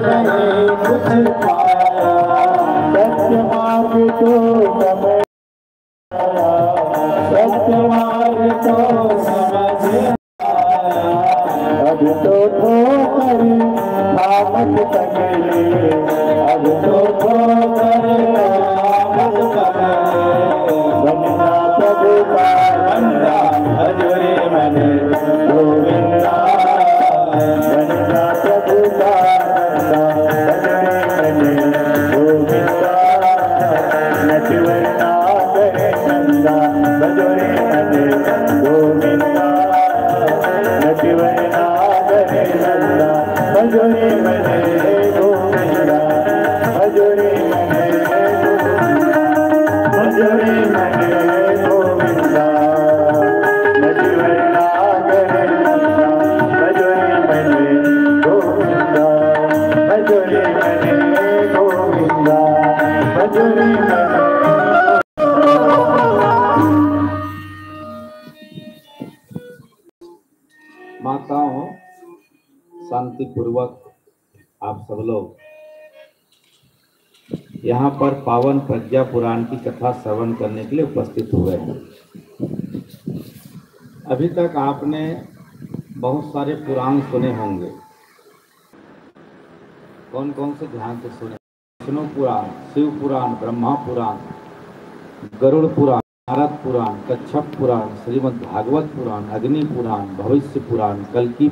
नहीं कुछ पाया, सत्य मार्ग तो समय आया, सत्य मार्ग तो समझ आया। अब तो ठोकर थामत पगले, अब तो ठोकर थामत पगले। बनना सबका बंदा हजूरी मन गोविंदा, बनना सबका बंदा हजूरी मन गोविंदा। नटवरना करे नंदा हजूरी मन गोविंदा, नटवरना करे नंदा हजूरी मन गोविंदा, हजूरी मन हजूरी मन गोविंदा। नटवरना करे नंदा हजूरी मन गोविंदा, हजूरी मन गोविंदा, हजूरी मन। माताओं, शांति पूर्वक आप सब लोग यहाँ पर पावन प्रज्ञा पुराण की कथा श्रवण करने के लिए उपस्थित हुए हैं। अभी तक आपने बहुत सारे पुराण सुने होंगे। कौन कौन से ध्यान से सुने? विष्णु पुराण, शिव पुराण, ब्रह्मा पुराण, गरुड़ पुराण, नारद पुराण, कच्छप पुराण, श्रीमद् भागवत पुराण, अग्नि पुराण, भविष्य पुराण, कल्कि